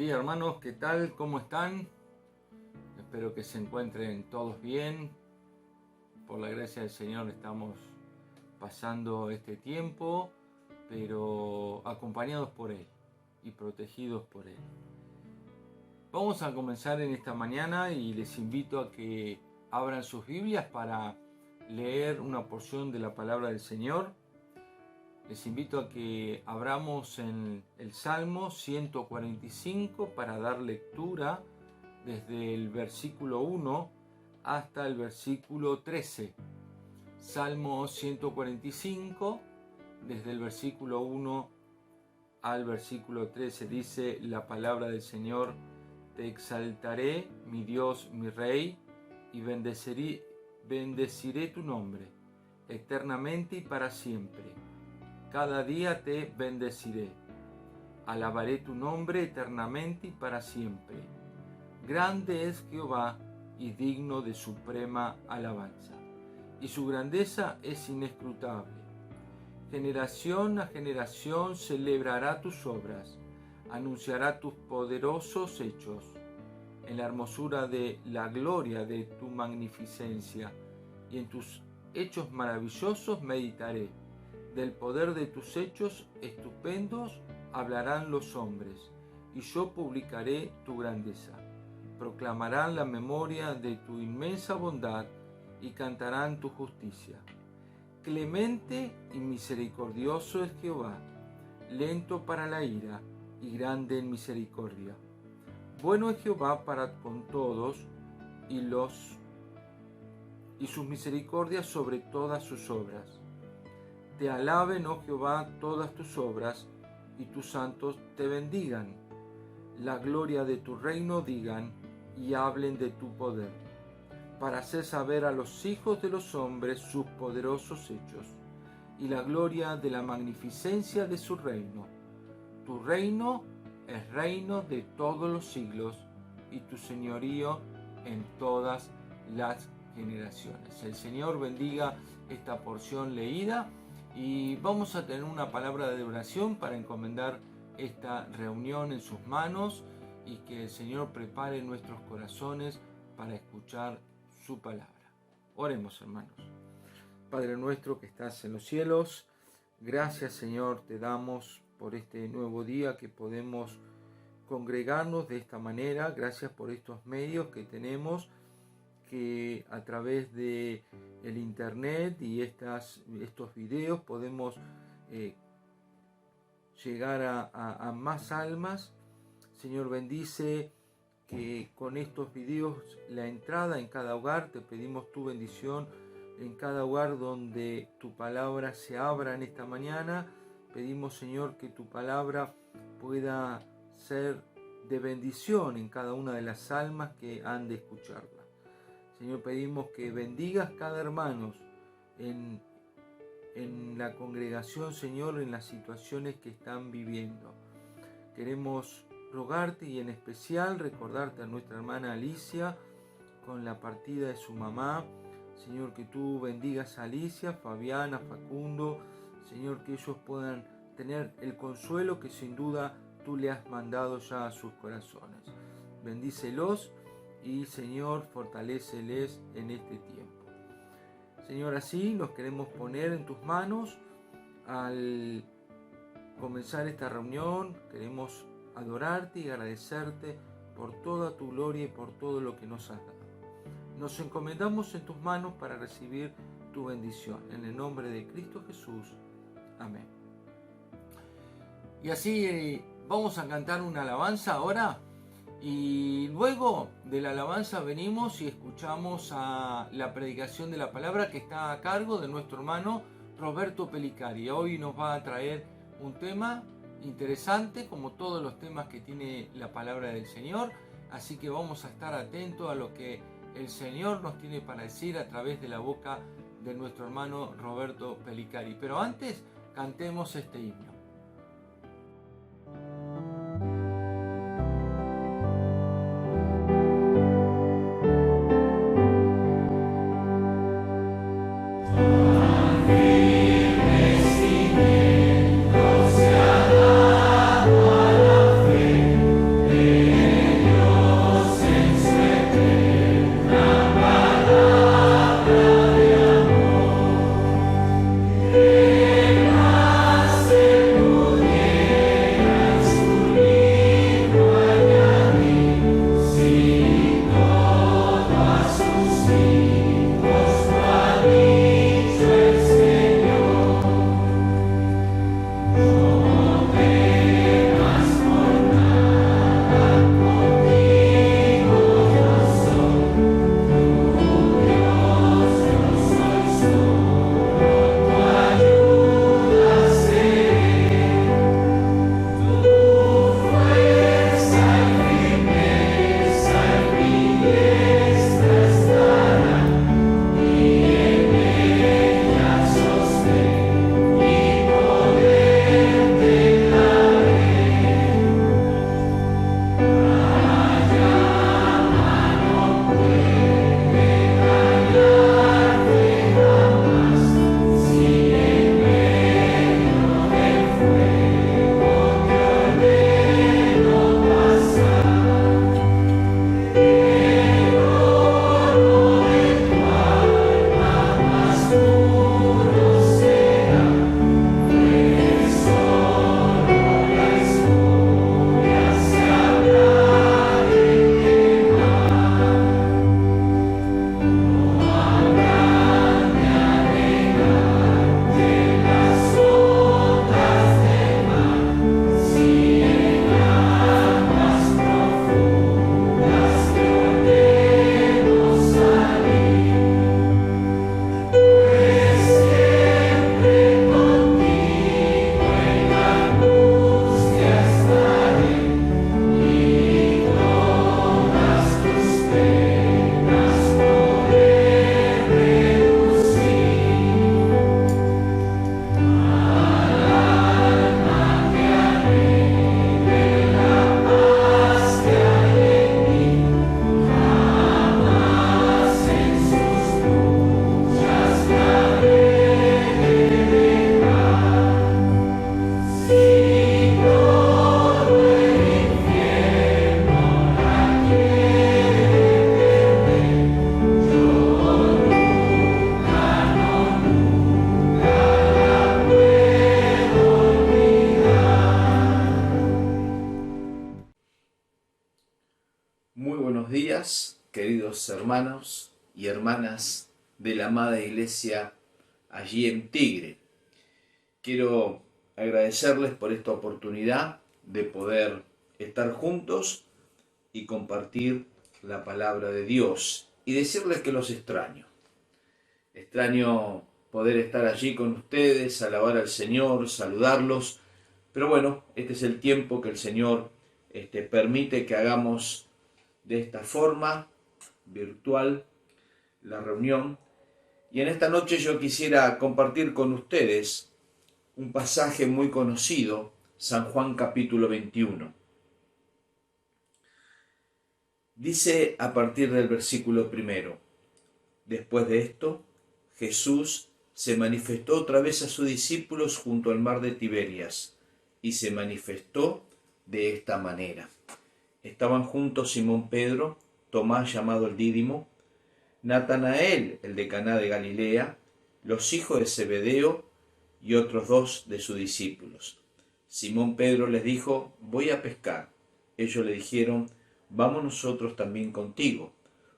día, hermanos, ¿qué tal? ¿Cómo están? Espero que se encuentren todos bien. Por la gracia del Señor estamos pasando este tiempo, pero acompañados por Él y protegidos por Él. Vamos a comenzar en esta mañana y les invito a que abran sus Biblias para leer una porción de la palabra del Señor. Les invito a que abramos en el Salmo 145 para dar lectura desde el versículo 1 hasta el versículo 13. Salmo 145, desde el versículo 1 al versículo 13, dice la palabra del Señor: Te exaltaré, mi Dios, mi Rey, y bendeciré tu nombre, eternamente y para siempre. Cada día te bendeciré. Alabaré tu nombre eternamente y para siempre. Grande es Jehová y digno de suprema alabanza, y su grandeza es inescrutable. Generación a generación celebrará tus obras, anunciará tus poderosos hechos. En la hermosura de la gloria de tu magnificencia y en tus hechos maravillosos meditaré. Del poder de tus hechos estupendos hablarán los hombres, y yo publicaré tu grandeza. Proclamarán la memoria de tu inmensa bondad y cantarán tu justicia. Clemente y misericordioso es Jehová, lento para la ira y grande en misericordia. Bueno es Jehová para con todos, y sus misericordias sobre todas sus obras. Te alaben, oh Jehová, todas tus obras, y tus santos te bendigan. La gloria de tu reino digan, y hablen de tu poder, para hacer saber a los hijos de los hombres sus poderosos hechos, y la gloria de la magnificencia de su reino. Tu reino es reino de todos los siglos, y tu señorío en todas las generaciones. El Señor bendiga esta porción leída. Y vamos a tener una palabra de oración para encomendar esta reunión en sus manos y que el Señor prepare nuestros corazones para escuchar su palabra. Oremos, hermanos. Padre nuestro que estás en los cielos, gracias, Señor, te damos por este nuevo día que podemos congregarnos de esta manera. Gracias por estos medios que tenemos, que a través de el internet y estos videos podemos llegar a más almas. Señor, bendice que con estos videos la entrada en cada hogar, te pedimos tu bendición en cada hogar donde tu palabra se abra en esta mañana. Pedimos, Señor, que tu palabra pueda ser de bendición en cada una de las almas que han de escucharla. Señor, pedimos que bendigas cada hermano en la congregación, Señor, en las situaciones que están viviendo. Queremos rogarte y en especial recordarte a nuestra hermana Alicia con la partida de su mamá. Señor, que tú bendigas a Alicia, Fabiana, Facundo. Señor, que ellos puedan tener el consuelo que sin duda tú le has mandado ya a sus corazones. Bendícelos. Y Señor, fortaléceles en este tiempo. Señor, así nos queremos poner en tus manos al comenzar esta reunión. Queremos adorarte y agradecerte por toda tu gloria y por todo lo que nos has dado. Nos encomendamos en tus manos para recibir tu bendición. En el nombre de Cristo Jesús. Amén. Y así vamos a cantar una alabanza ahora. Y luego de la alabanza venimos y escuchamos a la predicación de la palabra que está a cargo de nuestro hermano Roberto Pelicari. Hoy nos va a traer un tema interesante como todos los temas que tiene la palabra del Señor. Así que vamos a estar atentos a lo que el Señor nos tiene para decir a través de la boca de nuestro hermano Roberto Pelicari. Pero antes cantemos este himno. Firme cimiento se ha dado a la fe. hermanos y hermanas de la amada iglesia allí en Tigre. Quiero agradecerles por esta oportunidad de poder estar juntos y compartir la palabra de Dios y decirles que los extraño. Extraño poder estar allí con ustedes, alabar al Señor, saludarlos, pero bueno, este es el tiempo que el Señor permite que hagamos de esta forma virtual la reunión. Y en esta noche yo quisiera compartir con ustedes un pasaje muy conocido, San Juan capítulo 21. Dice a partir del versículo 1: Después de esto, Jesús se manifestó otra vez a sus discípulos junto al mar de Tiberias, y se manifestó de esta manera. Estaban juntos Simón Pedro, Tomás llamado el Dídimo, Natanael, el de Caná de Galilea, los hijos de Zebedeo y otros 2 de sus discípulos. Simón Pedro les dijo: voy a pescar. Ellos le dijeron: vamos nosotros también contigo.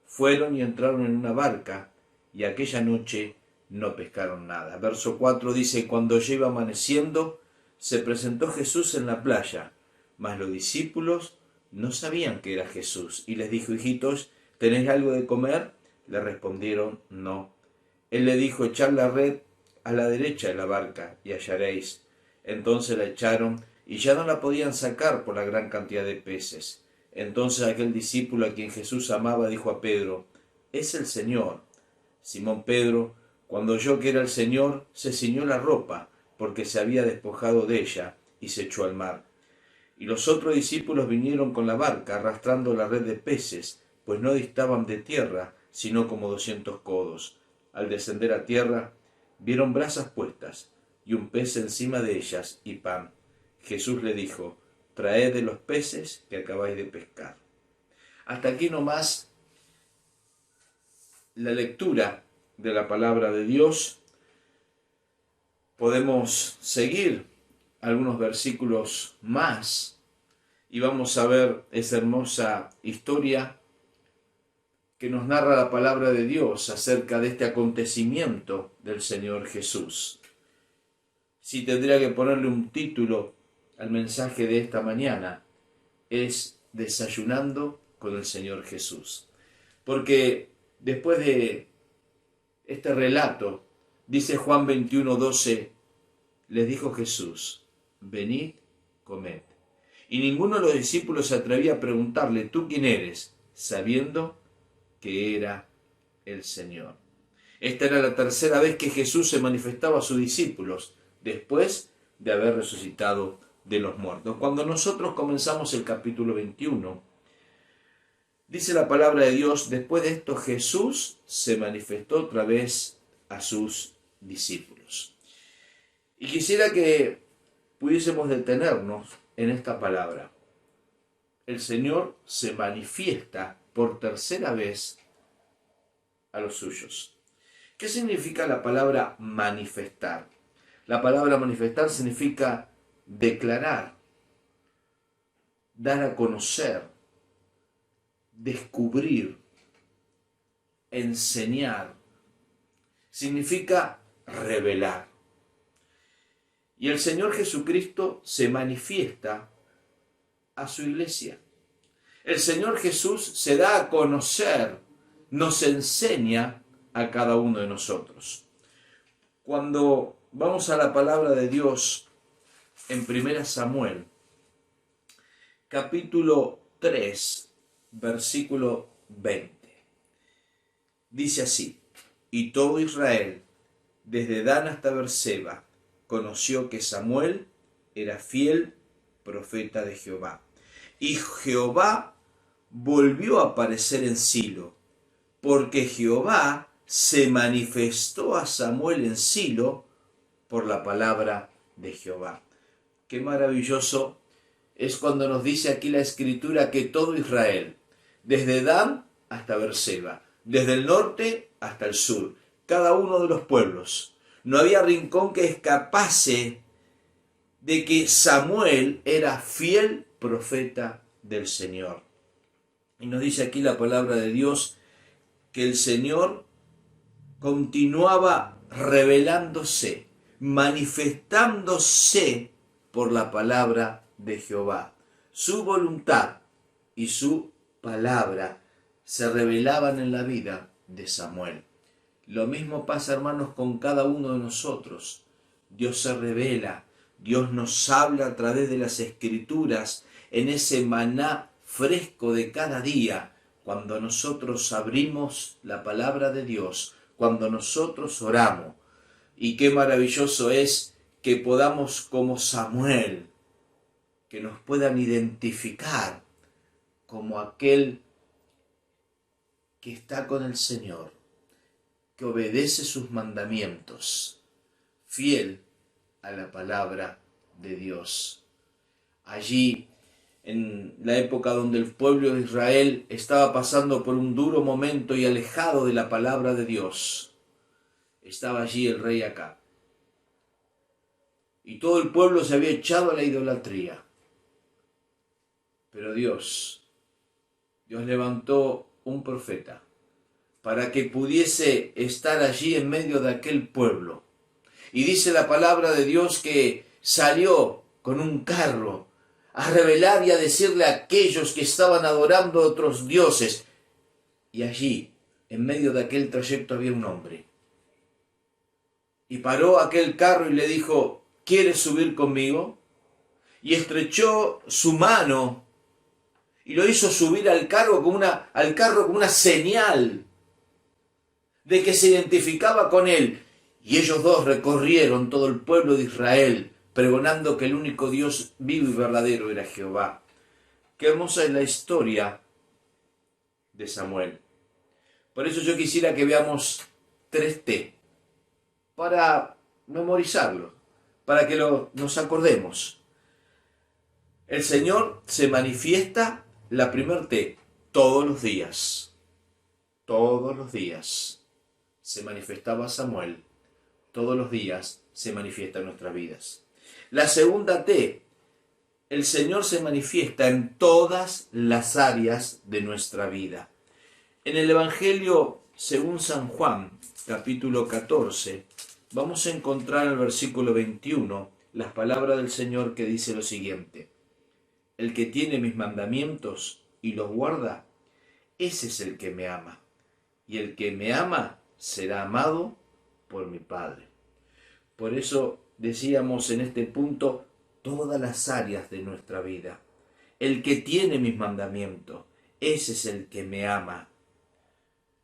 Fueron y entraron en una barca, y aquella noche no pescaron nada. Verso 4 dice: cuando ya iba amaneciendo, se presentó Jesús en la playa, mas los discípulos no sabían que era Jesús. Y les dijo: hijitos, ¿tenéis algo de comer? Le respondieron: no. Él le dijo: echad la red a la derecha de la barca y hallaréis. Entonces la echaron y ya no la podían sacar por la gran cantidad de peces. Entonces aquel discípulo a quien Jesús amaba dijo a Pedro: es el Señor. Simón Pedro, cuando oyó que era el Señor, se ciñó la ropa, porque se había despojado de ella, y se echó al mar. Y los otros discípulos vinieron con la barca, arrastrando la red de peces, pues no distaban de tierra, sino como 200 codos. Al descender a tierra, vieron brasas puestas, y un pez encima de ellas, y pan. Jesús le dijo: traed de los peces que acabáis de pescar. Hasta aquí nomás la lectura de la palabra de Dios. Podemos seguir algunos versículos más y vamos a ver esa hermosa historia que nos narra la palabra de Dios acerca de este acontecimiento del Señor Jesús. Si tendría que ponerle un título al mensaje de esta mañana, es Desayunando con el Señor Jesús. Porque después de este relato, dice Juan 21:12, les dijo Jesús: venid, comed. Y ninguno de los discípulos se atrevía a preguntarle: ¿tú quién eres?, sabiendo que era el Señor. Esta era la tercera vez que Jesús se manifestaba a sus discípulos, después de haber resucitado de los muertos. Cuando nosotros comenzamos el capítulo 21, dice la palabra de Dios: después de esto Jesús se manifestó otra vez a sus discípulos. Y quisiera que pudiésemos detenernos en esta palabra. El Señor se manifiesta por tercera vez a los suyos. ¿Qué significa la palabra manifestar? La palabra manifestar significa declarar, dar a conocer, descubrir, enseñar. Significa revelar. Y el Señor Jesucristo se manifiesta a su iglesia. El Señor Jesús se da a conocer, nos enseña a cada uno de nosotros. Cuando vamos a la palabra de Dios en 1 Samuel, capítulo 3, versículo 20, dice así: y todo Israel, desde Dan hasta Berseba, conoció que Samuel era fiel profeta de Jehová. Y Jehová volvió a aparecer en Silo, porque Jehová se manifestó a Samuel en Silo por la palabra de Jehová. Qué maravilloso es cuando nos dice aquí la Escritura que todo Israel, desde Dan hasta Berseba, desde el norte hasta el sur, cada uno de los pueblos, no había rincón que escapase de que Samuel era fiel profeta del Señor. Y nos dice aquí la palabra de Dios que el Señor continuaba revelándose, manifestándose por la palabra de Jehová. Su voluntad y su palabra se revelaban en la vida de Samuel. Lo mismo pasa, hermanos, con cada uno de nosotros. Dios se revela, Dios nos habla a través de las Escrituras, en ese maná fresco de cada día, cuando nosotros abrimos la palabra de Dios, cuando nosotros oramos. Y qué maravilloso es que podamos, como Samuel, que nos puedan identificar como aquel que está con el Señor, que obedece sus mandamientos, fiel a la palabra de Dios. Allí, en la época donde el pueblo de Israel estaba pasando por un duro momento y alejado de la palabra de Dios, estaba allí el rey Acab. Y todo el pueblo se había echado a la idolatría. Pero Dios levantó un profeta para que pudiese estar allí en medio de aquel pueblo. Y dice la palabra de Dios que salió con un carro a revelar y a decirle a aquellos que estaban adorando a otros dioses. Y allí, en medio de aquel trayecto, había un hombre. Y paró aquel carro y le dijo: ¿quieres subir conmigo? Y estrechó su mano y lo hizo subir al carro como una señal de que se identificaba con él. Y ellos dos recorrieron todo el pueblo de Israel, pregonando que el único Dios vivo y verdadero era Jehová. Qué hermosa es la historia de Samuel. Por eso yo quisiera que veamos 3T, para memorizarlo, para que nos acordemos. El Señor se manifiesta, la primer T, todos los días. Todos los días se manifestaba Samuel. Todos los días se manifiesta en nuestras vidas. La segunda T, el Señor se manifiesta en todas las áreas de nuestra vida. En el Evangelio según San Juan, capítulo 14, vamos a encontrar en el versículo 21 las palabras del Señor que dice lo siguiente: el que tiene mis mandamientos y los guarda, ese es el que me ama. Y el que me ama será amado por mi Padre. Por eso decíamos en este punto todas las áreas de nuestra vida. El que tiene mis mandamientos, ese es el que me ama.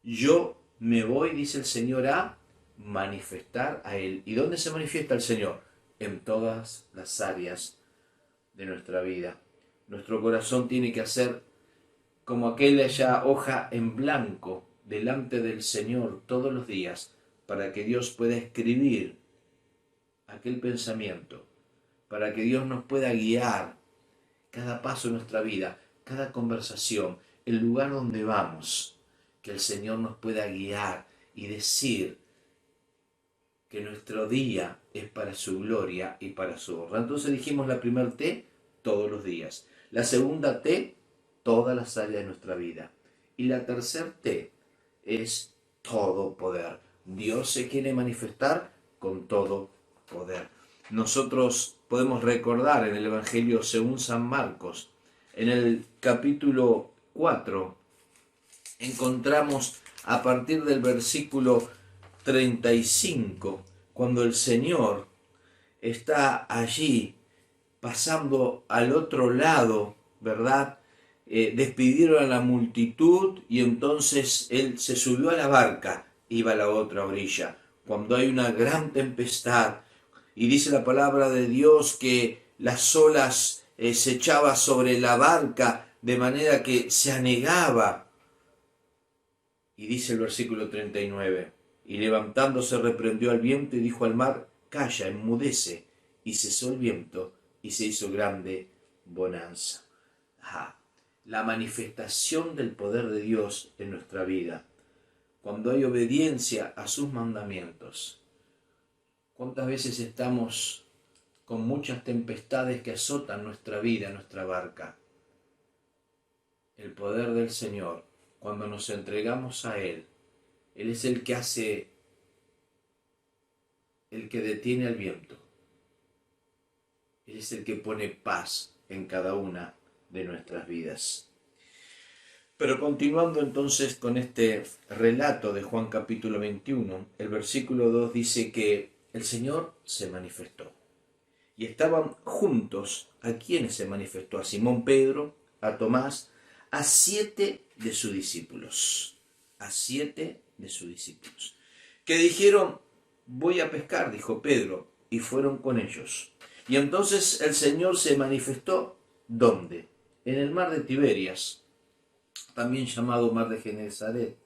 Yo me voy, dice el Señor, a manifestar a Él. ¿Y dónde se manifiesta el Señor? En todas las áreas de nuestra vida. Nuestro corazón tiene que hacer como aquella hoja en blanco delante del Señor todos los días, para que Dios pueda escribir aquel pensamiento, para que Dios nos pueda guiar cada paso de nuestra vida, cada conversación, el lugar donde vamos, que el Señor nos pueda guiar y decir que nuestro día es para su gloria y para su honra. Entonces dijimos la primera T, todos los días. La segunda T, todas las áreas de nuestra vida. Y la tercera T es todo poder. Dios se quiere manifestar con todo poder. Nosotros podemos recordar en el Evangelio según San Marcos, en el capítulo 4, encontramos a partir del versículo 35, cuando el Señor está allí pasando al otro lado, ¿verdad? Despidieron a la multitud y entonces Él se subió a la barca, iba a la otra orilla. Cuando hay una gran tempestad, y dice la palabra de Dios que las olas se echaban sobre la barca de manera que se anegaba. Y dice el versículo 39, y levantándose reprendió al viento y dijo al mar: calla, enmudece. Y cesó el viento y se hizo grande bonanza. La manifestación del poder de Dios en nuestra vida, cuando hay obediencia a sus mandamientos. ¿Cuántas veces estamos con muchas tempestades que azotan nuestra vida, nuestra barca? El poder del Señor, cuando nos entregamos a Él, Él es el que hace, el que detiene al viento. Él es el que pone paz en cada una de nuestras vidas. Pero continuando entonces con este relato de Juan capítulo 21, el versículo 2 dice que el Señor se manifestó. Y estaban juntos a quienes se manifestó: a Simón Pedro, a Tomás, a 7 de sus discípulos. A 7 de sus discípulos. Que dijeron: voy a pescar, dijo Pedro, y fueron con ellos. Y entonces el Señor se manifestó, ¿dónde? En el mar de Tiberias, también llamado mar de Genesaret,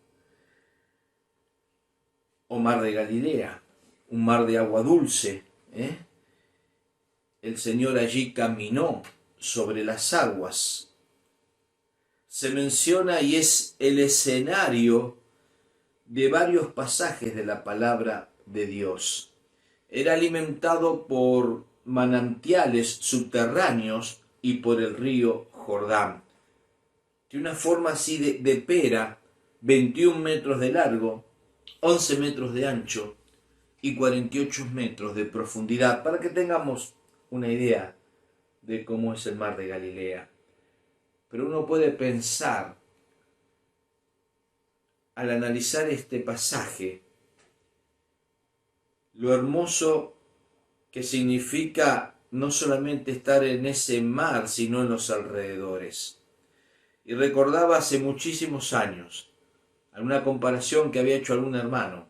o mar de Galilea, un mar de agua dulce. El Señor allí caminó sobre las aguas. Se menciona y es el escenario de varios pasajes de la palabra de Dios. Era alimentado por manantiales subterráneos y por el río Jordán. De una forma así de pera, 21 metros de largo, 11 metros de ancho y 48 metros de profundidad, para que tengamos una idea de cómo es el mar de Galilea. Pero uno puede pensar, al analizar este pasaje, lo hermoso que significa no solamente estar en ese mar, sino en los alrededores. Y recordaba hace muchísimos años alguna comparación que había hecho algún hermano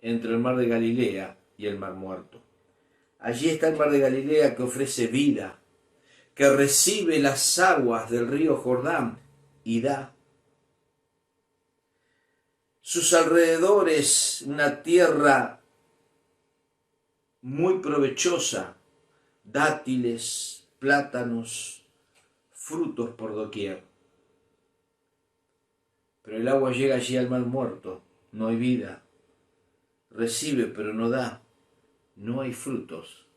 entre el mar de Galilea y el mar Muerto. Allí está el mar de Galilea, que ofrece vida, que recibe las aguas del río Jordán y da. Sus alrededores, una tierra muy provechosa, dátiles, plátanos, frutos por doquier. Pero el agua llega allí al mar Muerto, no hay vida. Recibe pero no da, no hay frutos.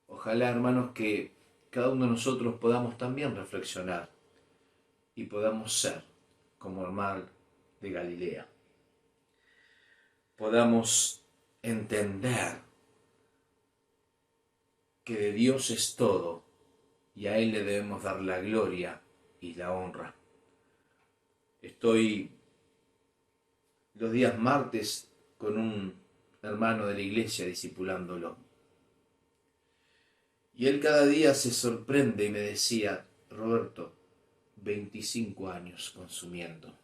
Ojalá, hermanos, que cada uno de nosotros podamos también reflexionar y podamos ser como el mar de Galilea. Podamos entender que de Dios es todo y a Él le debemos dar la gloria y la honra. Estoy los días martes con un hermano de la iglesia discipulándolo. Y él cada día se sorprende y me decía: Roberto, 25 años consumiendo.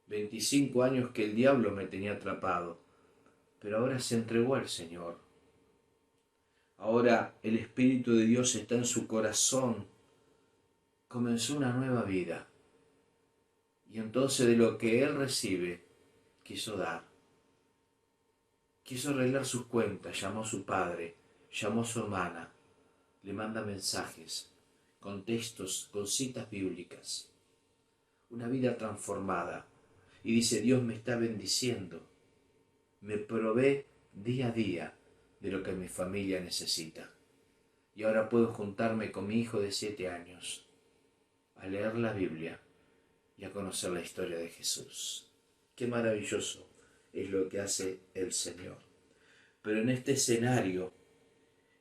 25 años que el diablo me tenía atrapado, pero ahora se entregó al Señor. Ahora el Espíritu de Dios está en su corazón. Comenzó una nueva vida. Y entonces de lo que él recibe, quiso dar. Quiso arreglar sus cuentas, llamó a su padre, llamó a su hermana, le manda mensajes, con textos, con citas bíblicas. Una vida transformada. Y dice: Dios me está bendiciendo. Me provee día a día de lo que mi familia necesita. Y ahora puedo juntarme con mi hijo de 7 años a leer la Biblia y a conocer la historia de Jesús. Qué maravilloso es lo que hace el Señor. Pero en este escenario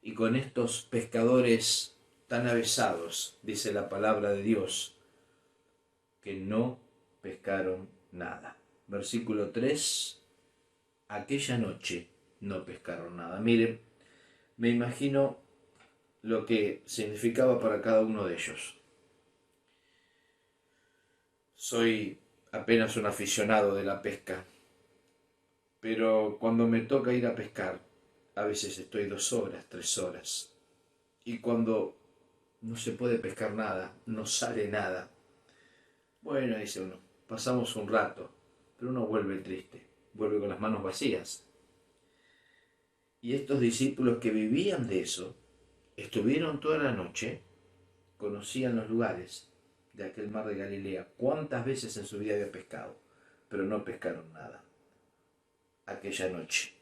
y con estos pescadores tan avesados, dice la palabra de Dios, que no pescaron nada. Versículo 3, aquella noche no pescaron nada. Miren, me imagino lo que significaba para cada uno de ellos. Soy apenas un aficionado de la pesca, pero cuando me toca ir a pescar, a veces estoy 2 horas, 3 horas. Y cuando no se puede pescar nada, no sale nada, bueno, dice uno, pasamos un rato, pero uno vuelve triste, vuelve con las manos vacías. Y estos discípulos que vivían de eso, estuvieron toda la noche, conocían los lugares de aquel mar de Galilea. ¿Cuántas veces en su vida había pescado? Pero no pescaron nada aquella noche.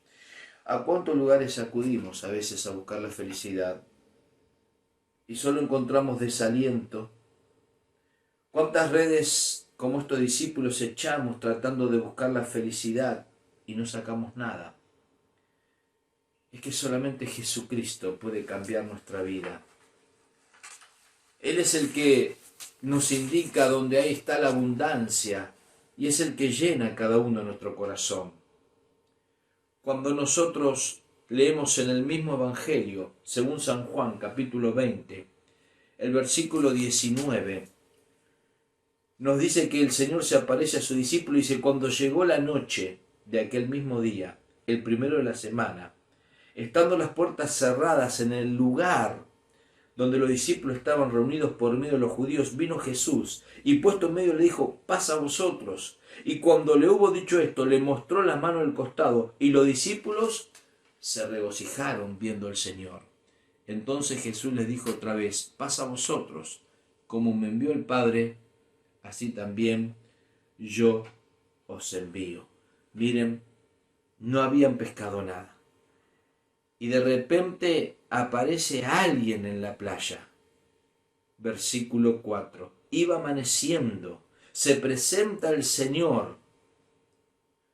¿A cuántos lugares acudimos a veces a buscar la felicidad y solo encontramos desaliento? ¿Cuántas redes como estos discípulos echamos tratando de buscar la felicidad y no sacamos nada. Es que solamente Jesucristo puede cambiar nuestra vida. Él es el que nos indica dónde ahí está la abundancia y es el que llena cada uno de nuestro corazón. Cuando nosotros leemos en el mismo Evangelio, según San Juan, capítulo 20, el versículo 19, nos dice que el Señor se aparece a su discípulo y dice, cuando llegó la noche de aquel mismo día, el primero de la semana, estando las puertas cerradas en el lugar donde los discípulos estaban reunidos por medio de los judíos, vino Jesús y puesto en medio le dijo, pasa a vosotros. Y cuando le hubo dicho esto, le mostró la mano del costado y los discípulos se regocijaron viendo al Señor. Entonces Jesús les dijo otra vez, pasa a vosotros, como me envió el Padre, así también yo os envío. Miren, no habían pescado nada. Y de repente aparece alguien en la playa. Versículo 4. Iba amaneciendo, se presenta el Señor,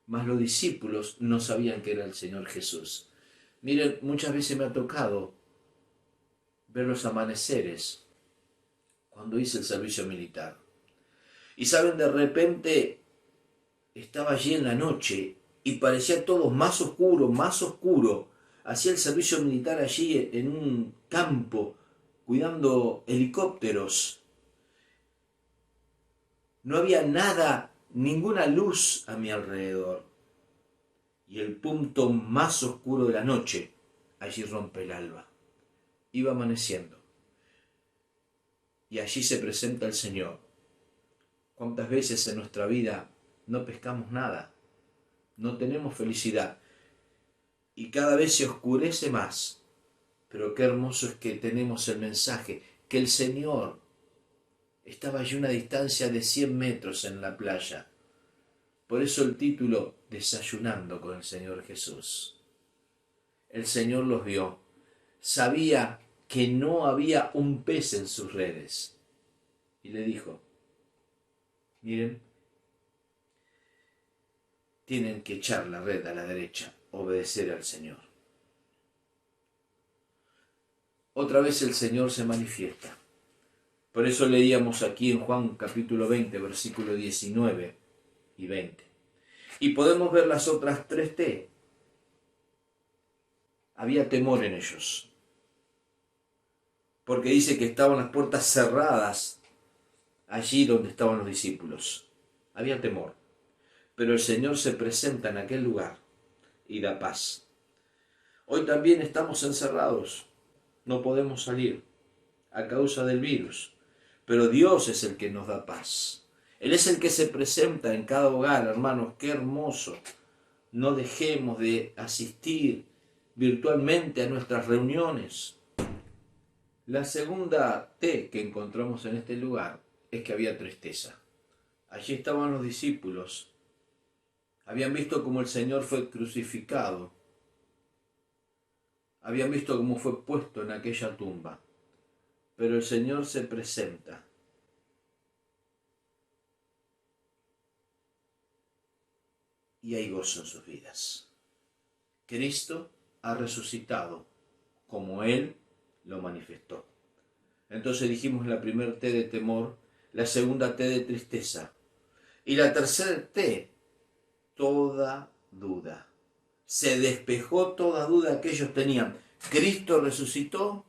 mas los discípulos no sabían que era el Señor Jesús. Miren, muchas veces me ha tocado ver los amaneceres cuando hice el servicio militar. Y saben, de repente estaba allí en la noche y parecía todo más oscuro, más oscuro. Hacía el servicio militar allí en un campo, cuidando helicópteros. No había nada, ninguna luz a mi alrededor. Y el punto más oscuro de la noche, allí rompe el alba. Iba amaneciendo. Y allí se presenta el Señor. ¿Cuántas veces en nuestra vida no pescamos nada? No tenemos felicidad. Y cada vez se oscurece más. Pero qué hermoso es que tenemos el mensaje, que el Señor estaba allí a una distancia de 100 metros en la playa. Por eso el título, Desayunando con el Señor Jesús. El Señor los vio. Sabía que no había un pez en sus redes. Y le dijo, miren, tienen que echar la red a la derecha, obedecer al Señor. Otra vez el Señor se manifiesta. Por eso leíamos aquí en Juan capítulo 20, versículo 19 y 20. Y podemos ver las otras 3 T. Había temor en ellos. Porque dice que estaban las puertas cerradas allí donde estaban los discípulos. Había temor. Pero el Señor se presenta en aquel lugar y da paz. Hoy también estamos encerrados. No podemos salir a causa del virus. Pero Dios es el que nos da paz. Él es el que se presenta en cada hogar, hermanos. Qué hermoso. No dejemos de asistir virtualmente a nuestras reuniones. La segunda T que encontramos en este lugar es que había tristeza. Allí estaban los discípulos. Habían visto cómo el Señor fue crucificado. Habían visto cómo fue puesto en aquella tumba. Pero el Señor se presenta. Y hay gozo en sus vidas. Cristo ha resucitado como Él lo manifestó. Entonces dijimos la primera T de temor, la segunda T de tristeza. Y la tercera T, toda duda. Se despejó toda duda que ellos tenían. ¿Cristo resucitó?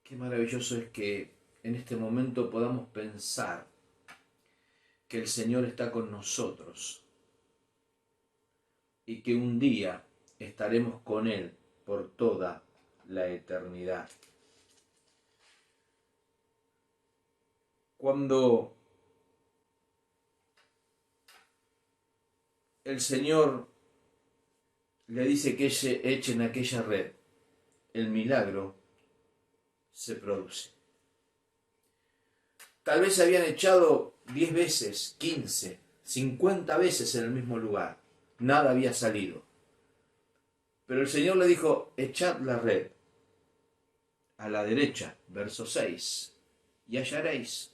Qué maravilloso es que en este momento podamos pensar que el Señor está con nosotros y que un día estaremos con Él por toda la eternidad. Cuando el Señor le dice que echen aquella red, el milagro se produce. Tal vez se habían echado 10 veces, 15, 50 veces en el mismo lugar. Nada había salido. Pero el Señor le dijo, echad la red a la derecha, verso 6, y hallaréis.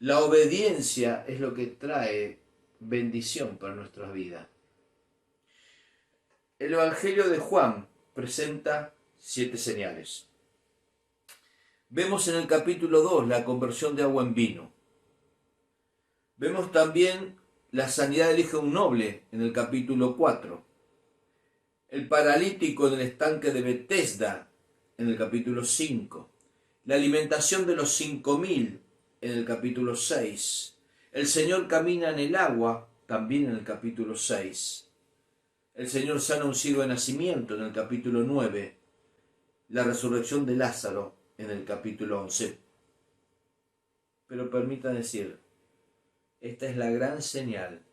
La obediencia es lo que trae bendición para nuestras vidas. El Evangelio de Juan presenta 7 señales. Vemos en el capítulo 2 la conversión de agua en vino. Vemos también la sanidad del hijo de un noble en el capítulo 4. El paralítico en el estanque de Betesda en el capítulo 5. La alimentación de los 5.000 en el capítulo 6. El Señor camina en el agua también en el capítulo 6. El Señor sana a un ciego de nacimiento en el capítulo 9. La resurrección de Lázaro en el capítulo 11. Pero permita decir, esta es la gran señal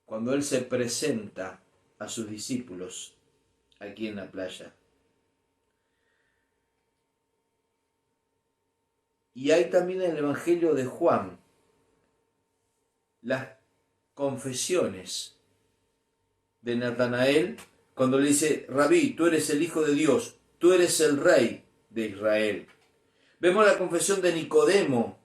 cuando Él se presenta a sus discípulos aquí en la playa. Y hay también en el Evangelio de Juan las confesiones de Natanael cuando le dice: Rabí, tú eres el Hijo de Dios, tú eres el Rey de Israel. Vemos la confesión de Nicodemo,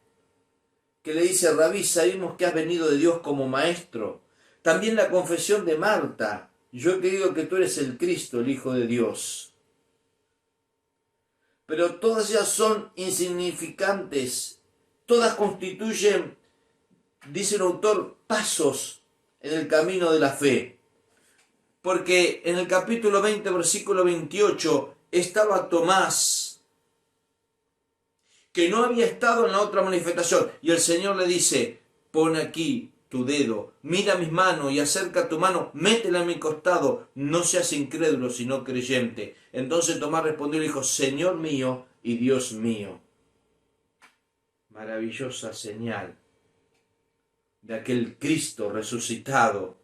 que le dice: Rabí, sabemos que has venido de Dios como maestro. También la confesión de Marta: yo he creído que tú eres el Cristo, el Hijo de Dios. Pero todas ellas son insignificantes. Todas constituyen, dice el autor, pasos en el camino de la fe. Porque en el capítulo 20, versículo 28, estaba Tomás, que no había estado en la otra manifestación. Y el Señor le dice: pon aquí tu dedo, mira mis manos y acerca tu mano, métela en mi costado, no seas incrédulo sino creyente. Entonces Tomás respondió y dijo: Señor mío y Dios mío. Maravillosa señal de aquel Cristo resucitado.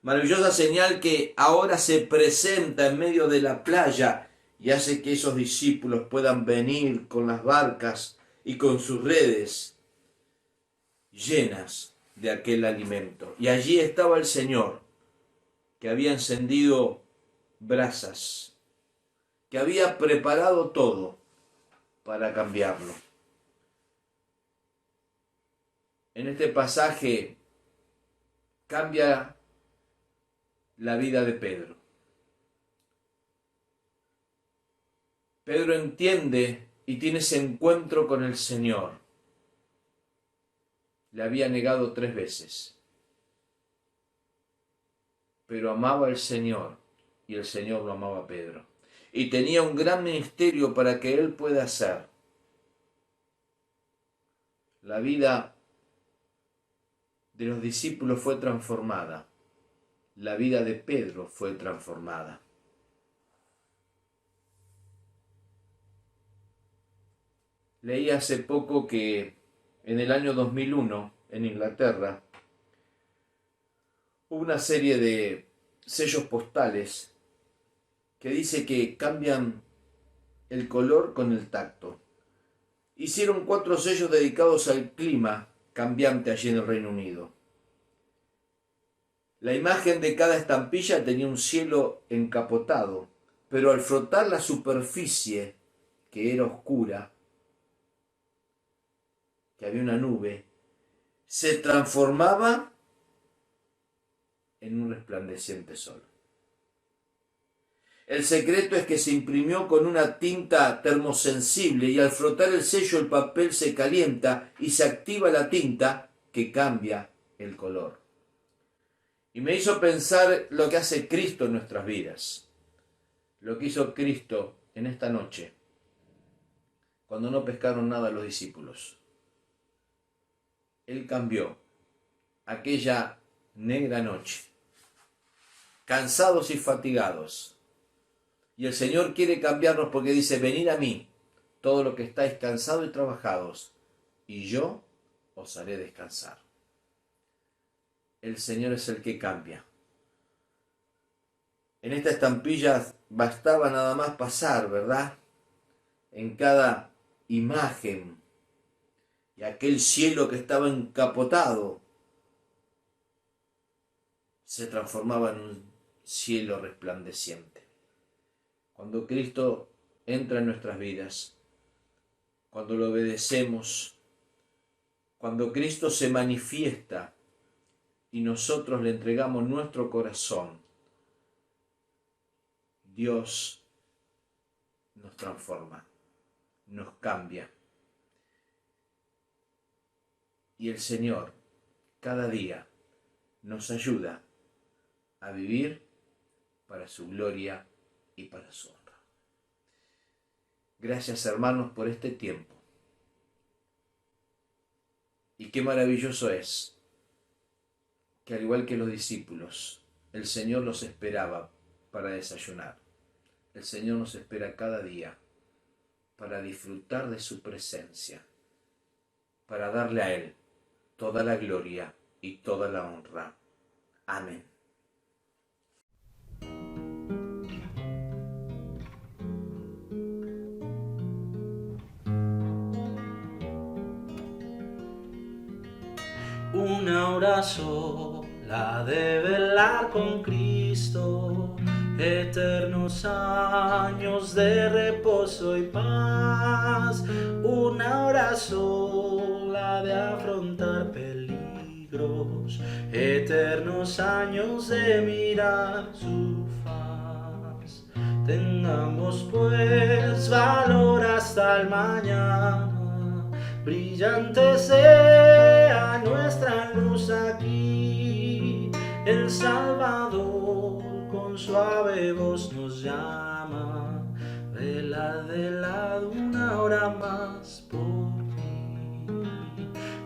Maravillosa señal que ahora se presenta en medio de la playa y hace que esos discípulos puedan venir con las barcas y con sus redes llenas de aquel alimento. Y allí estaba el Señor, que había encendido brasas, que había preparado todo para cambiarlo. En este pasaje cambia la vida de Pedro. Pedro entiende y tiene ese encuentro con el Señor. Le había negado 3 veces. Pero amaba al Señor y el Señor lo amaba a Pedro. Y tenía un gran ministerio para que él pueda hacer. La vida de los discípulos fue transformada. La vida de Pedro fue transformada. Leí hace poco que en el año 2001, en Inglaterra, hubo una serie de sellos postales que dice que cambian el color con el tacto. Hicieron 4 sellos dedicados al clima cambiante allí en el Reino Unido. La imagen de cada estampilla tenía un cielo encapotado, pero al frotar la superficie, que era oscura, que había una nube, se transformaba en un resplandeciente sol. El secreto es que se imprimió con una tinta termosensible y al frotar el sello el papel se calienta y se activa la tinta que cambia el color. Y me hizo pensar lo que hace Cristo en nuestras vidas. Lo que hizo Cristo en esta noche, cuando no pescaron nada los discípulos. Él cambió aquella negra noche, cansados y fatigados. Y el Señor quiere cambiarnos porque dice: venid a mí, todos los que estáis cansados y trabajados, y yo os haré descansar. El Señor es el que cambia. En esta estampilla bastaba nada más pasar, ¿verdad? En cada imagen. Y aquel cielo que estaba encapotado se transformaba en un cielo resplandeciente. Cuando Cristo entra en nuestras vidas, cuando lo obedecemos, cuando Cristo se manifiesta y nosotros le entregamos nuestro corazón, Dios nos transforma, nos cambia. Y el Señor cada día nos ayuda a vivir para su gloria y para su honra. Gracias, hermanos, por este tiempo. Y qué maravilloso es que, al igual que los discípulos, el Señor los esperaba para desayunar. El Señor nos espera cada día para disfrutar de su presencia, para darle a Él toda la gloria y toda la honra. Amén. Una hora sola de velar con Cristo, eternos años de reposo y paz. Una hora sola de afrontar peligros, eternos años de mirar su faz. Tengamos pues valor hasta el mañana, brillante sea nuestra luz aquí. El Salvador con suave voz nos llama, vela una hora más por mí.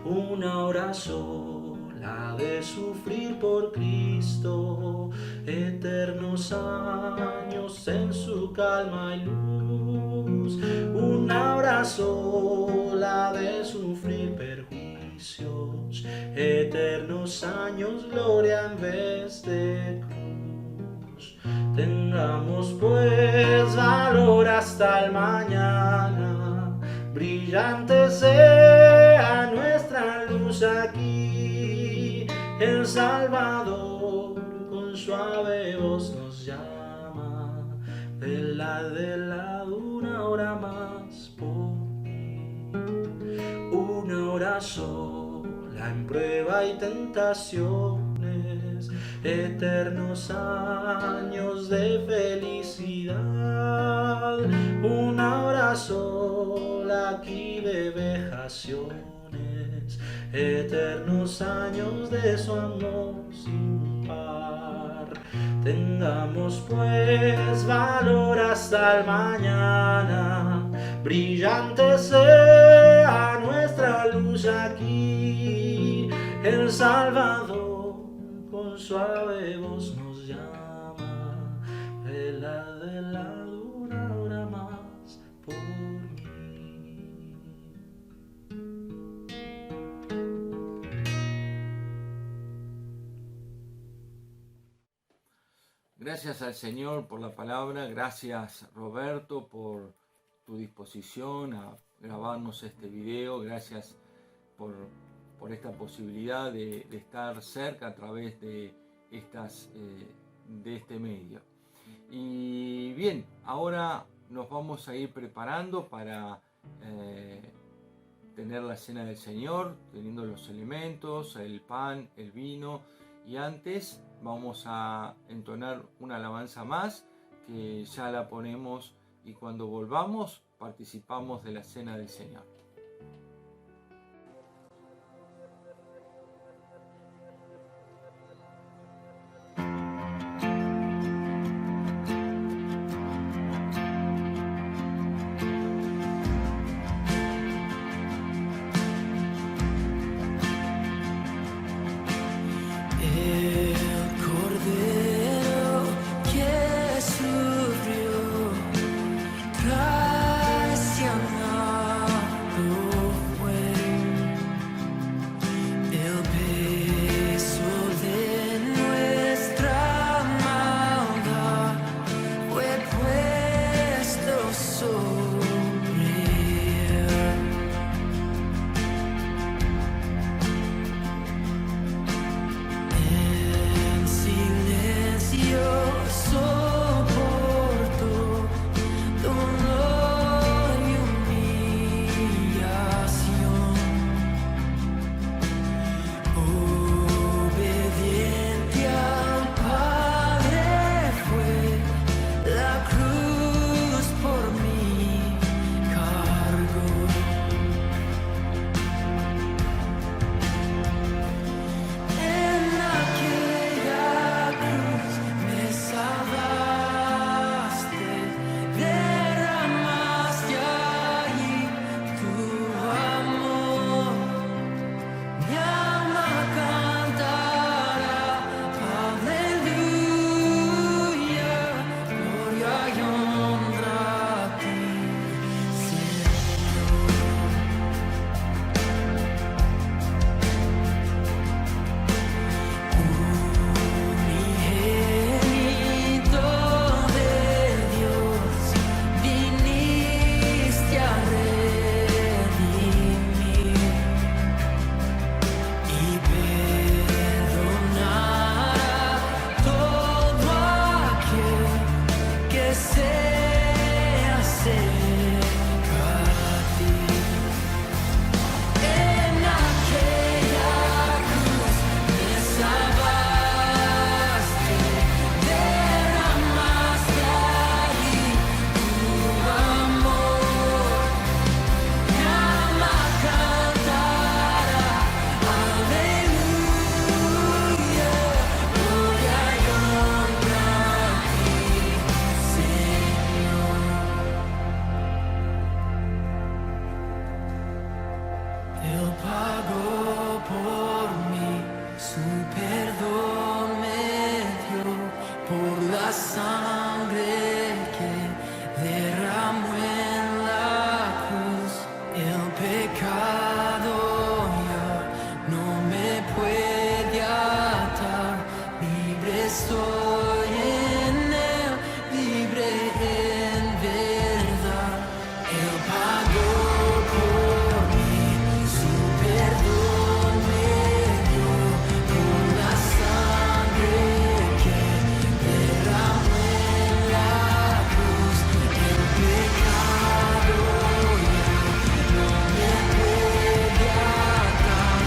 Una hora sola de sufrir por Cristo, eternos años en su calma y luz. Una hora sola de sufrir perjuicios, eternos años gloria en vez de cruz. Tengamos pues valor hasta el mañana, brillante sea nuestra luz aquí. El Salvador con suave voz nos llama, vela una hora más por mí. Una hora sola en prueba y tentaciones, eternos años de felicidad. Una hora sola aquí de vejaciones, eternos años de su amor sin par. Tengamos pues valor hasta el mañana, brillante sea nuestra luz aquí. El Salvador con suave voz nos llama, vela una hora más por mí. Gracias al Señor por la palabra, gracias Roberto por tu disposición a grabarnos este video, gracias por esta posibilidad de estar cerca a través de este medio. Y bien, ahora nos vamos a ir preparando para tener la cena del Señor, teniendo los elementos, el pan, el vino, y antes vamos a entonar una alabanza más que ya la ponemos, y cuando volvamos participamos de la cena del Señor. Traicionar pagó por mí, su perdón me dio por la sangre que derramó en la cruz. El pecado ya no me puede atar, libre estoy en él, libre en verdad. Él pagó por mí, su perdón me dio por la sangre que derramó en la cruz. El pecado ya no me puede atar,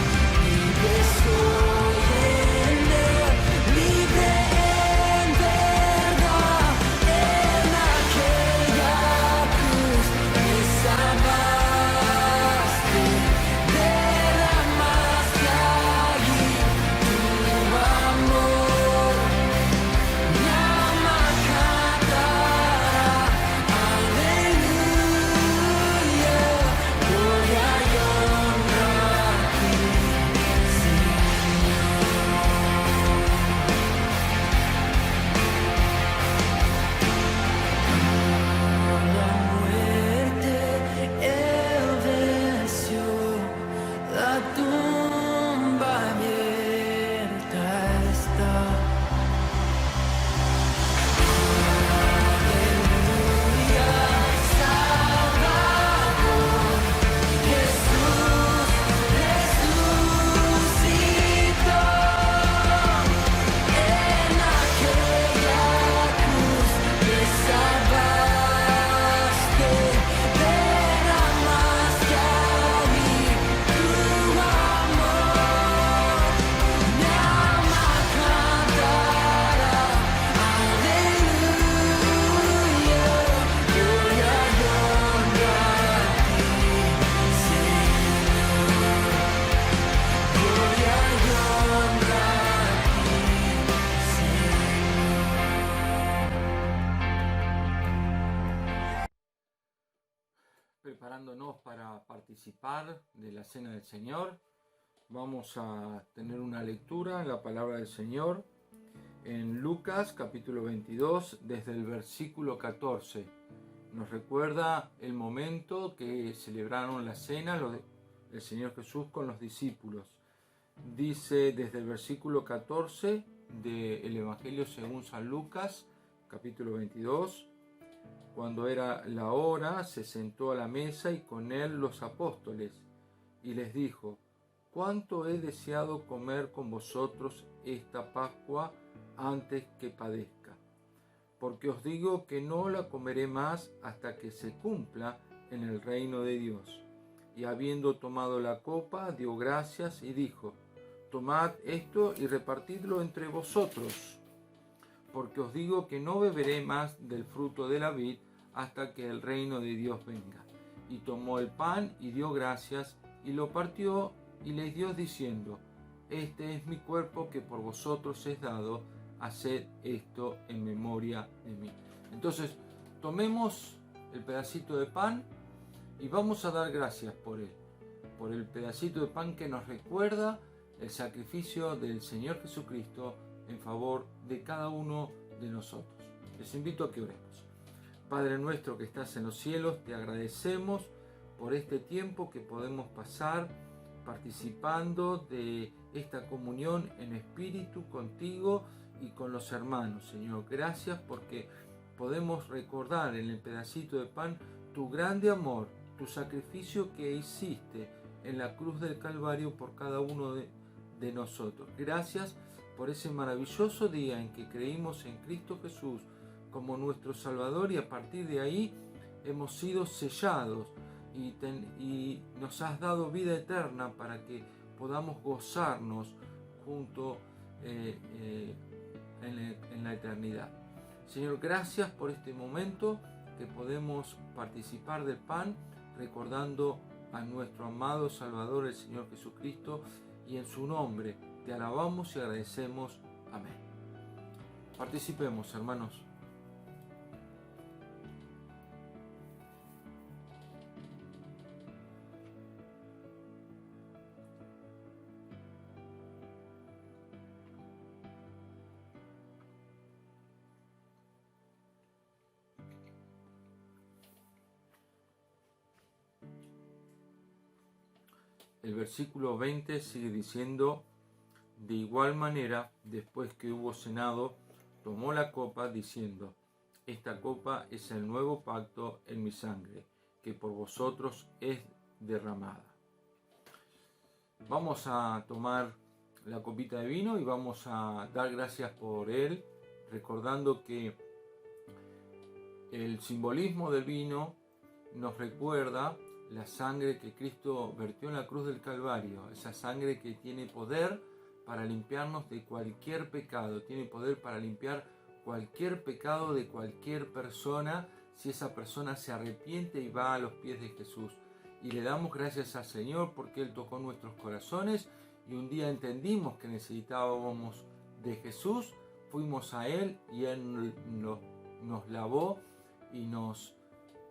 libre estoy en él, libre en verdad. En aquella cruz me salvaste, derramaste allí tu amor. Mi alma cantará, aleluya, gloria y honra a ti, la muerte él venció, la tumba abierta está. Preparándonos para participar de la Cena del Señor, vamos a tener una lectura en la palabra del Señor en Lucas capítulo 22 desde el versículo 14. Nos recuerda el momento que celebraron la cena el Señor Jesús con los discípulos. Dice desde el versículo 14 del Evangelio según San Lucas capítulo 22: cuando era la hora, se sentó a la mesa y con él los apóstoles, y les dijo: cuánto he deseado comer con vosotros esta Pascua antes que padezca, porque os digo que no la comeré más hasta que se cumpla en el reino de Dios. Y habiendo tomado la copa, dio gracias y dijo: tomad esto y repartidlo entre vosotros, porque os digo que no beberé más del fruto de la vid hasta que el reino de Dios venga. Y tomó el pan y dio gracias y lo partió y les dio diciendo: este es mi cuerpo que por vosotros es dado, haced esto en memoria de mí. Entonces tomemos el pedacito de pan y vamos a dar gracias por el pedacito de pan que nos recuerda el sacrificio del Señor Jesucristo en favor de cada uno de nosotros. Les invito a que oremos. Padre nuestro que estás en los cielos, te agradecemos por este tiempo que podemos pasar participando de esta comunión en espíritu contigo y con los hermanos. Señor, gracias porque podemos recordar en el pedacito de pan tu grande amor, tu sacrificio que hiciste en la cruz del Calvario por cada uno de nosotros. Gracias por ese maravilloso día en que creímos en Cristo Jesús como nuestro Salvador, y a partir de ahí hemos sido sellados y nos has dado vida eterna para que podamos gozarnos junto en la eternidad. Señor, gracias por este momento que podemos participar del pan recordando a nuestro amado Salvador, el Señor Jesucristo, y en su nombre te alabamos y agradecemos. Amén. Participemos, hermanos. El versículo 20 sigue diciendo: de igual manera, después que hubo cenado, tomó la copa diciendo: esta copa es el nuevo pacto en mi sangre, que por vosotros es derramada. Vamos a tomar la copita de vino y vamos a dar gracias por él, recordando que el simbolismo del vino nos recuerda la sangre que Cristo vertió en la cruz del Calvario, esa sangre que tiene poder para limpiarnos de cualquier pecado, tiene poder para limpiar cualquier pecado de cualquier persona, si esa persona se arrepiente y va a los pies de Jesús. Y le damos gracias al Señor porque Él tocó nuestros corazones y un día entendimos que necesitábamos de Jesús, fuimos a Él y Él nos lavó y nos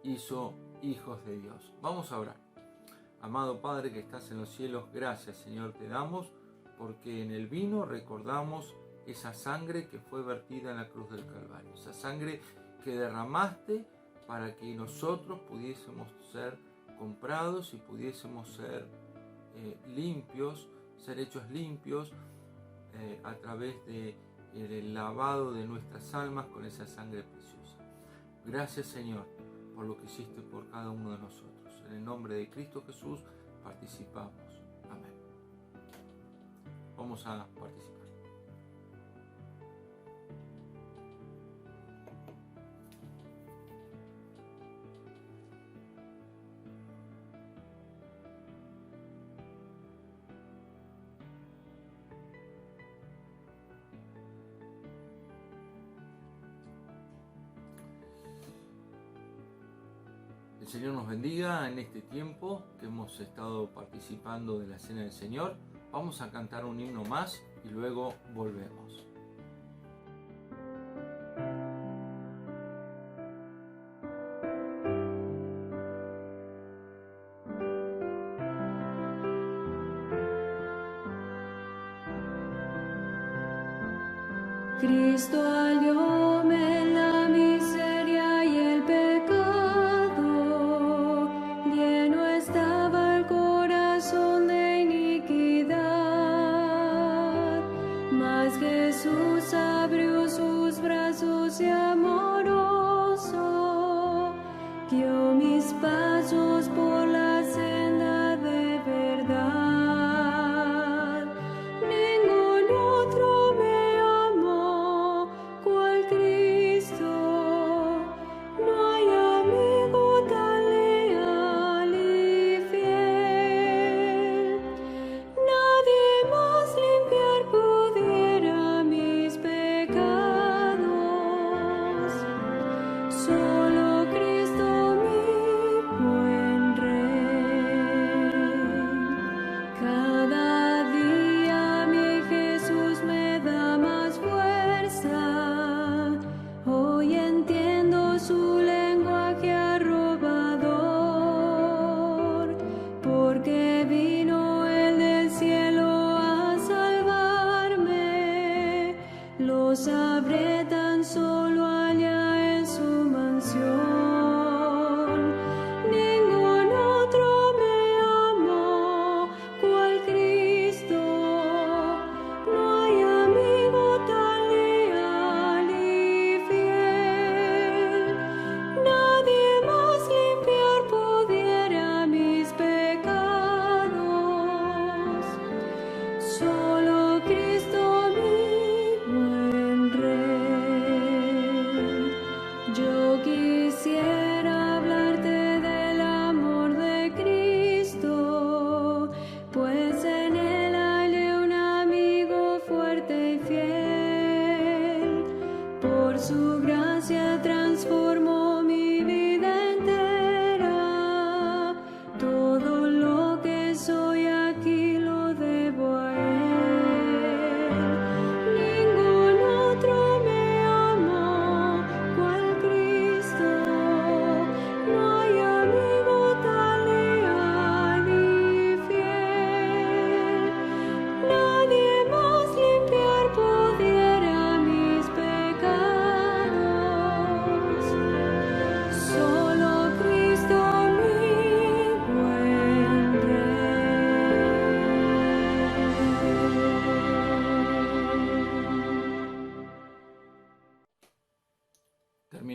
hizo hijos de Dios. Vamos a orar. Amado Padre que estás en los cielos, gracias Señor te damos porque en el vino recordamos esa sangre que fue vertida en la cruz del Calvario, esa sangre que derramaste para que nosotros pudiésemos ser comprados y pudiésemos ser limpios, ser hechos limpios a través del lavado de nuestras almas con esa sangre preciosa. Gracias Señor por lo que hiciste por cada uno de nosotros. En el nombre de Cristo Jesús participamos. Amén. Vamos a participar. El Señor nos bendiga en este tiempo que hemos estado participando de la Cena del Señor. Vamos a cantar un himno más y luego volvemos. Cristo alióme la miseria y el pecado, lleno estaba el corazón de iniquidad, mas Jesús abrió sus brazos y amoroso, guió mis pasos por la senda de verdad. Ningún otro me amó cual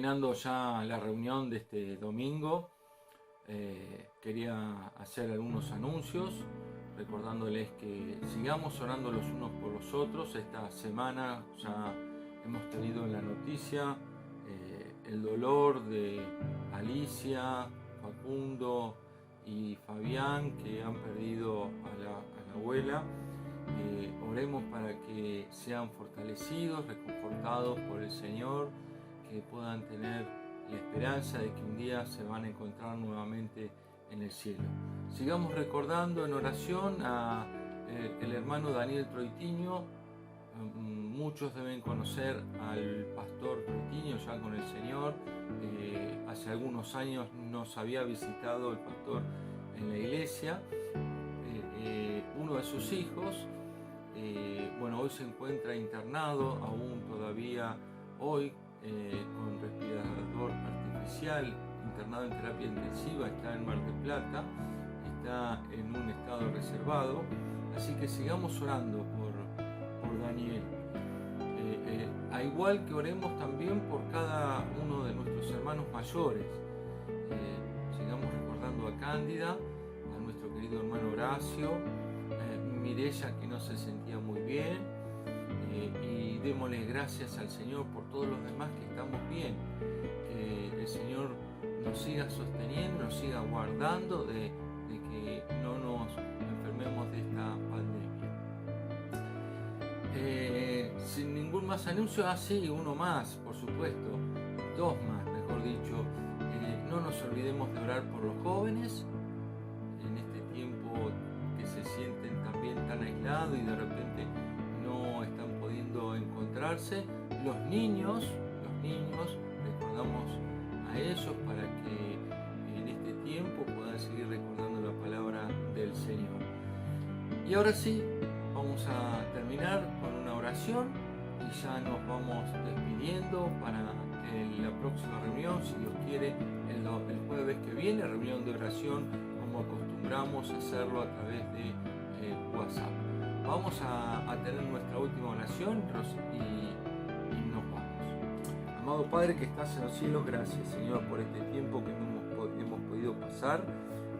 terminando ya la reunión de este domingo, quería hacer algunos anuncios, recordándoles que sigamos orando los unos por los otros. Esta semana ya hemos tenido en la noticia el dolor de Alicia, Facundo y Fabián, que han perdido a la abuela. Oremos para que sean fortalecidos, reconfortados por el Señor, que puedan tener la esperanza de que un día se van a encontrar nuevamente en el cielo. Sigamos recordando en oración a el hermano Daniel Troitiño. Muchos deben conocer al pastor Troitiño ya con el Señor. Hace algunos años nos había visitado el pastor en la iglesia. Uno de sus hijos, hoy se encuentra internado aún todavía hoy con respirador artificial, internado en terapia intensiva, está en Mar del Plata, está en un estado reservado, así que sigamos orando por Daniel. A igual que oremos también por cada uno de nuestros hermanos mayores. Sigamos recordando a Cándida, a nuestro querido hermano Horacio, Mireya, que no se sentía muy bien, y démosle gracias al Señor por todos los demás que estamos bien. Que el Señor nos siga sosteniendo, nos siga guardando de que no nos enfermemos de esta pandemia. Sin ningún más anuncio, sí, uno más, por supuesto, dos más, mejor dicho. No nos olvidemos de orar por los jóvenes en este tiempo que se sienten también tan aislados y de repente no están pudiendo encontrarse. Los niños, recordamos a ellos para que en este tiempo puedan seguir recordando la palabra del Señor. Y ahora sí, vamos a terminar con una oración y ya nos vamos despidiendo para la próxima reunión, si Dios quiere, el jueves que viene, reunión de oración como acostumbramos a hacerlo a través de WhatsApp. Vamos a tener nuestra última oración y nos vamos. Amado Padre que estás en los cielos, gracias Señor por este tiempo que hemos podido pasar.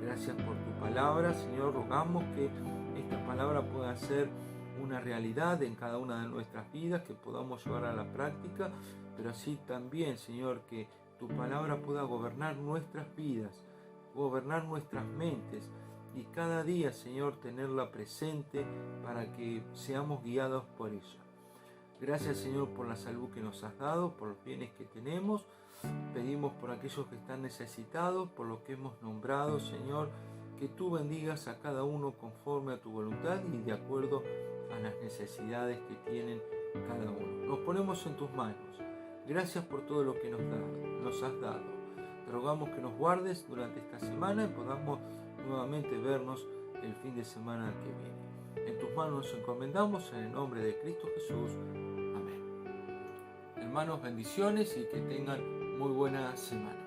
Gracias por tu palabra, Señor. Rogamos que esta palabra pueda ser una realidad en cada una de nuestras vidas, que podamos llevar a la práctica, pero así también, Señor, que tu palabra pueda gobernar nuestras vidas, gobernar nuestras mentes, y cada día, Señor, tenerla presente para que seamos guiados por ella. Gracias, Señor, por la salud que nos has dado, por los bienes que tenemos. Pedimos por aquellos que están necesitados, por lo que hemos nombrado, Señor, que tú bendigas a cada uno conforme a tu voluntad y de acuerdo a las necesidades que tienen cada uno. Nos ponemos en tus manos. Gracias por todo lo que nos has dado. Te rogamos que nos guardes durante esta semana y podamos nuevamente vernos el fin de semana que viene. En tus manos nos encomendamos en el nombre de Cristo Jesús. Amén. Hermanos, bendiciones y que tengan muy buena semana.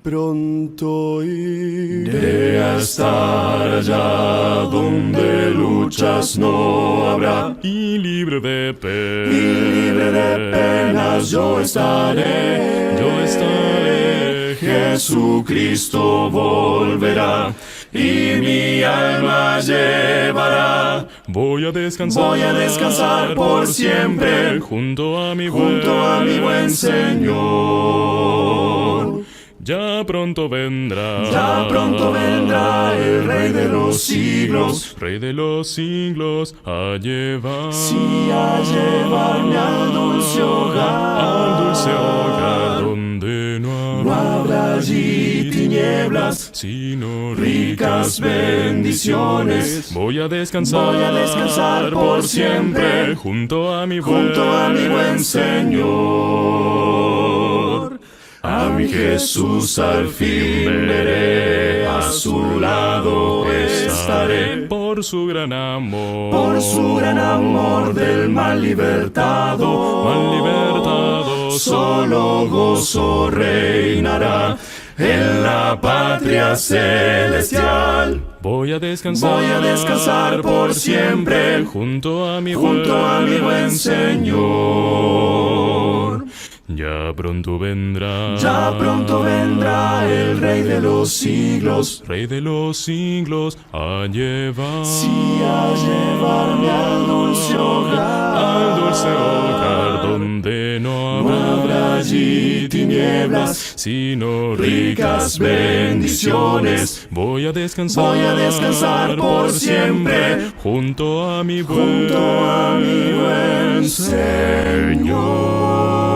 Pronto iré a estar allá donde luchas no habrá, y libre de penas yo estaré. Jesucristo volverá y mi alma llevará. Voy a descansar por siempre junto a mi buen Señor. Ya pronto vendrá el Rey de los siglos, a llevar, a llevarme al dulce hogar, donde no habrá allí tinieblas, sino ricas bendiciones. Voy a descansar por siempre junto a mi buen Señor. A mi Jesús al fin veré, a su lado estaré. Por su gran amor del mal libertado, solo gozo reinará en la patria celestial. Voy a descansar por siempre junto a mi buen Señor. Ya pronto vendrá el Rey de los siglos, a llevarme al dulce hogar, donde no habrá allí tinieblas, sino ricas bendiciones. Voy a descansar por siempre junto a mi buen Señor.